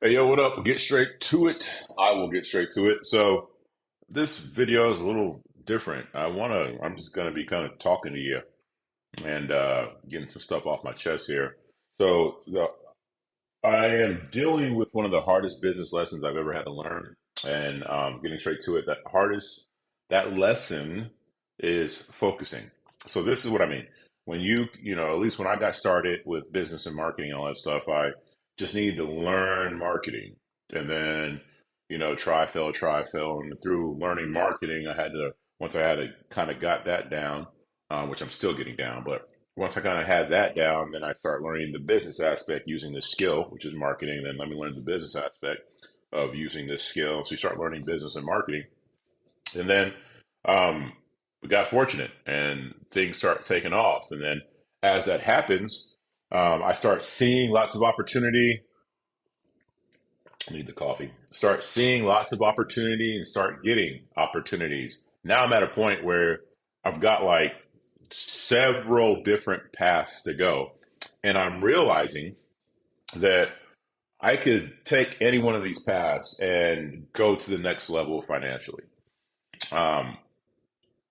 Hey, yo, what up? We'll get straight to it. I will get straight to it. So this video is a little different. I'm just gonna be kind of talking to you and getting some stuff off my chest here. I am dealing with one of the hardest business lessons I've ever had to learn, and getting straight to it. That lesson is focusing. So this is what I mean. When at least when I got started with business and marketing and all that stuff, I just needed to learn marketing, and then try, fail, and through learning marketing, once I had to kind of got that down, which I'm still getting down, but once I kind of had that down, then I start learning the business aspect using the skill, which is marketing. Then let me learn the business aspect of using this skill. So you start learning business and marketing. And then um, we got fortunate and things start taking off. And then as that happens, I start seeing lots of opportunity. I need the coffee. Start seeing lots of opportunity and start getting opportunities. Now I'm at a point where I've got like several different paths to go. And I'm realizing that I could take any one of these paths and go to the next level financially. Um,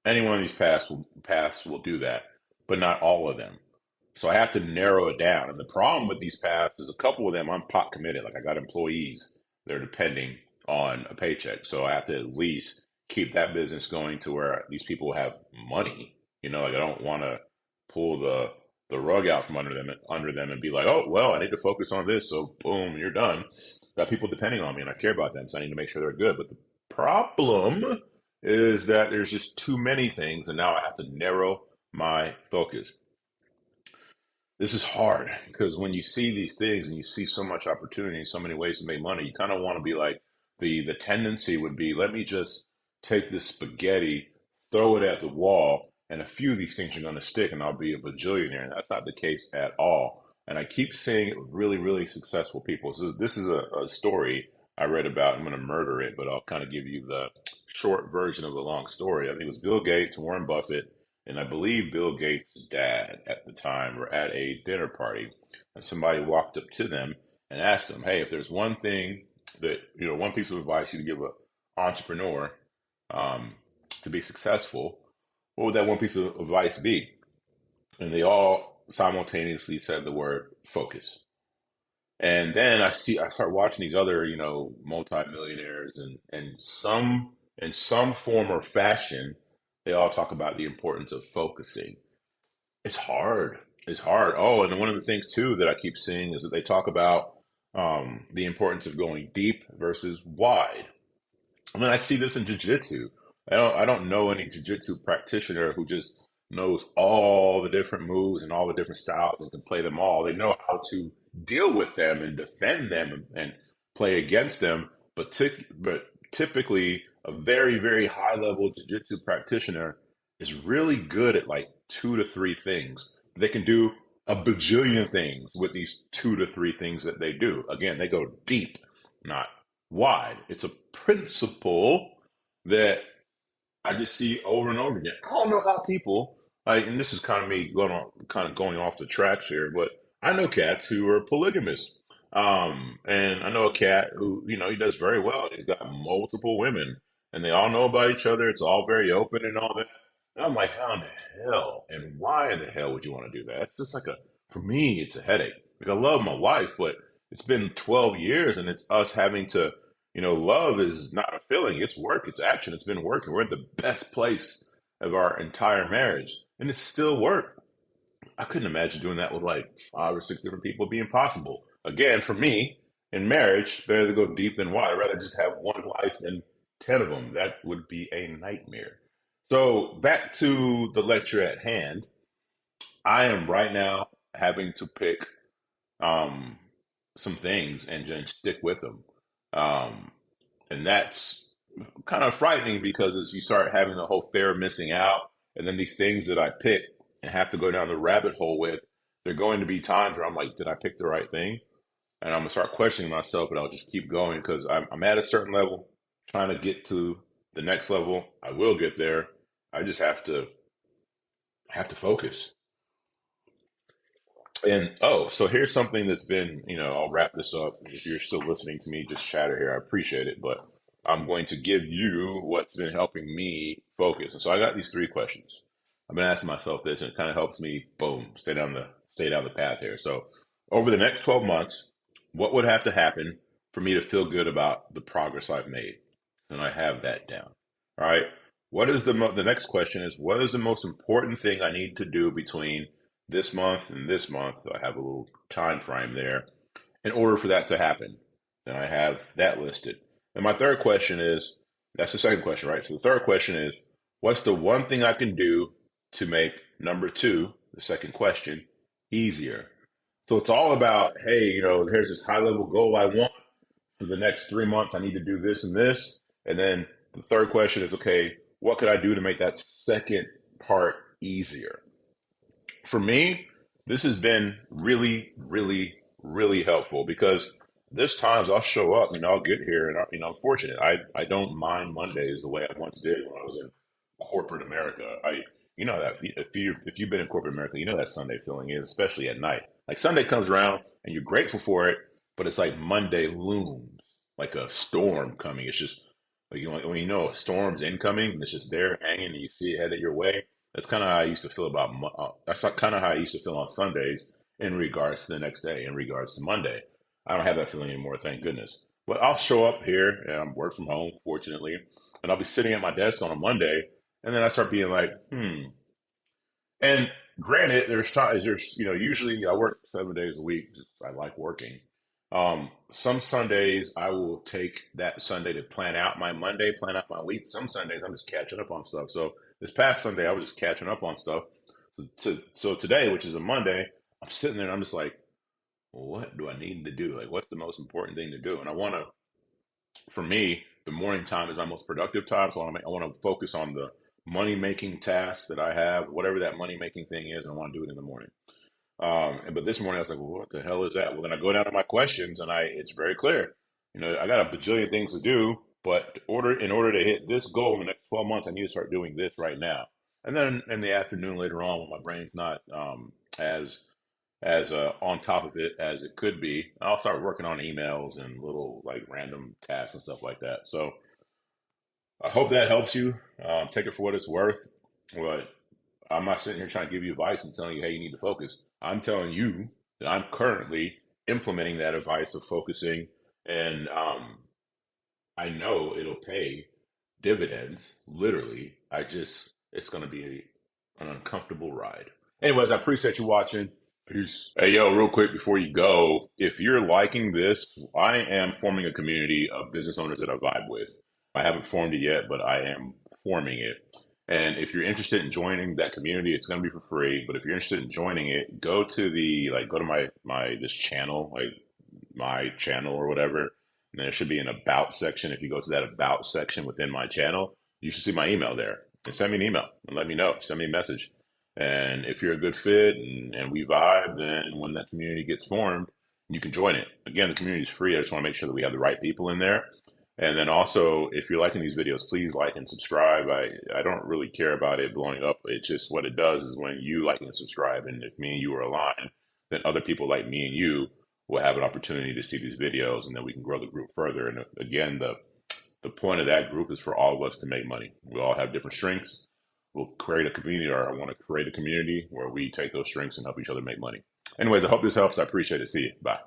any one of these paths will do that, but not all of them. So I have to narrow it down. And the problem with these paths is a couple of them I'm pot committed. Like I got employees, they're depending on a paycheck. So I have to at least keep that business going to where these people have money. Like I don't want to pull the rug out from under them and be like, oh well, I need to focus on this. So boom, you're done. Got people depending on me and I care about them, so I need to make sure they're good. But the problem is that there's just too many things, and now I have to narrow my focus. This is hard because when you see these things and you see so much opportunity, so many ways to make money, you kind of want to be like the tendency would be, let me just take this spaghetti, throw it at the wall, and a few of these things are going to stick, and I'll be a bajillionaire. And that's not the case at all. And I keep seeing it with really, really successful people. So this is a story I read about. I'm going to murder it, but I'll kind of give you the short version of the long story. I think it was Bill Gates, Warren Buffett, and I believe Bill Gates' dad at the time were at a dinner party, and somebody walked up to them and asked them, "Hey, if there's one thing one piece of advice you would give an entrepreneur um, to be successful, what would that one piece of advice be?" And they all simultaneously said the word focus. And then I start watching these other, multimillionaires and some in some form or fashion, they all talk about the importance of focusing. It's hard. It's hard. Oh, and one of the things too that I keep seeing is that they talk about the importance of going deep versus wide. I mean, I see this in jujitsu. I don't know any jujitsu practitioner who just knows all the different moves and all the different styles and can play them all. They know how to deal with them and defend them and play against them. But typically, a very, very high level jujitsu practitioner is really good at like two to three things. They can do a bajillion things with these two to three things that they do. Again, they go deep, not wide. It's a principle that I just see over and over again. I don't know how people like, and this is kind of me kind of going off the tracks here, but I know cats who are polygamous. And I know a cat who, he does very well. He's got multiple women, and they all know about each other. It's all very open and all that. And I'm like, how in the hell and why in the hell would you want to do that? It's just for me, it's a headache. Like I love my wife, but it's been 12 years and it's us having to, love is not a feeling. It's work. It's action. It's been working. We're in the best place of our entire marriage and it's still work. I couldn't imagine doing that with like five or six different people. It'd be impossible. Again, for me, in marriage, better to go deep than wide. I'd rather just have one wife than 10 of them. That would be a nightmare. So back to the lecture at hand. I am right now having to pick um, some things and just stick with them. Um, and that's kind of frightening because as you start having the whole fear of missing out, and then these things that I pick and have to go down the rabbit hole with, there are going to be times where I'm like, did I pick the right thing? And I'm gonna start questioning myself, but I'll just keep going because I'm at a certain level, trying to get to the next level. I will get there. I just have to focus. And oh, so here's something that's been, I'll wrap this up. If you're still listening to me just chatter here, I appreciate it. But I'm going to give you what's been helping me focus. And so I got these three questions. I've been asking myself this, and it kind of helps me, boom, stay down the path here. So over the next 12 months, what would have to happen for me to feel good about the progress I've made? And I have that down. All right. What is the next question is, what is the most important thing I need to do between this month and this month? I have a little time frame there in order for that to happen. And I have that listed. And my third question is, that's the second question, right? So the third question is, what's the one thing I can do to make number two, the second question, easier? So it's all about, hey, here's this high level goal I want for the next 3 months. I need to do this and this. And then the third question is, okay, what could I do to make that second part easier? For me, this has been really, really, really helpful because there's times I'll show up and I'll get here and I'm fortunate. I don't mind Mondays the way I once did when I was in corporate America. You know that if you've been in corporate America, you know that Sunday feeling is, especially at night. Like Sunday comes around and you're grateful for it, but it's like Monday looms like a storm coming. It's just like when you know a storm's incoming and it's just there hanging and you see it headed your way. That's kind of how I used to feel that's kind of how I used to feel on Sundays in regards to the next day, in regards to Monday. I don't have that feeling anymore, thank goodness. But I'll show up here and I'm work from home, fortunately, and I'll be sitting at my desk on a Monday, and then I start being like, and granted, usually I work 7 days a week. I like working. Some Sundays I will take that Sunday to plan out my Monday, plan out my week. Some Sundays I'm just catching up on stuff. So this past Sunday I was just catching up on stuff. So today, which is a Monday, I'm sitting there and I'm just like, well, what do I need to do? Like, what's the most important thing to do? And for me, the morning time is my most productive time. So I want to focus on the money making tasks that I have, whatever that money making thing is. And I want to do it in the morning. But this morning I was like, well, what the hell is that? Well, then I go down to my questions and it's very clear. I got a bajillion things to do, but in order to hit this goal in the next 12 months, I need to start doing this right now. And then in the afternoon later on, when my brain's not as on top of it as it could be, I'll start working on emails and little like random tasks and stuff like that. So I hope that helps you. Take it for what it's worth. But I'm not sitting here trying to give you advice and telling you, hey, you need to focus. I'm telling you that I'm currently implementing that advice of focusing, and I know it'll pay dividends. Literally, it's going to be an uncomfortable ride. Anyways, I appreciate you watching. Peace. Hey, yo, real quick before you go, if you're liking this, I am forming a community of business owners that I vibe with. I haven't formed it yet, but I am forming it. And if you're interested in joining that community, it's going to be for free. But if you're interested in joining it, go to this channel, like my channel or whatever. And there should be an about section. If you go to that about section within my channel, you should see my email there. And send me an email and let me know. Send me a message. And if you're a good fit and we vibe, then when that community gets formed, you can join it. Again, the community is free. I just want to make sure that we have the right people in there. And then also, if you're liking these videos, please like and subscribe. I don't really care about it blowing up. It's just what it does is when you like and subscribe, and if me and you are aligned, then other people like me and you will have an opportunity to see these videos, and then we can grow the group further. And again, the point of that group is for all of us to make money. We all have different strengths. We'll create a community, or I want to create a community where we take those strengths and help each other make money. Anyways, I hope this helps. I appreciate it. See you. Bye.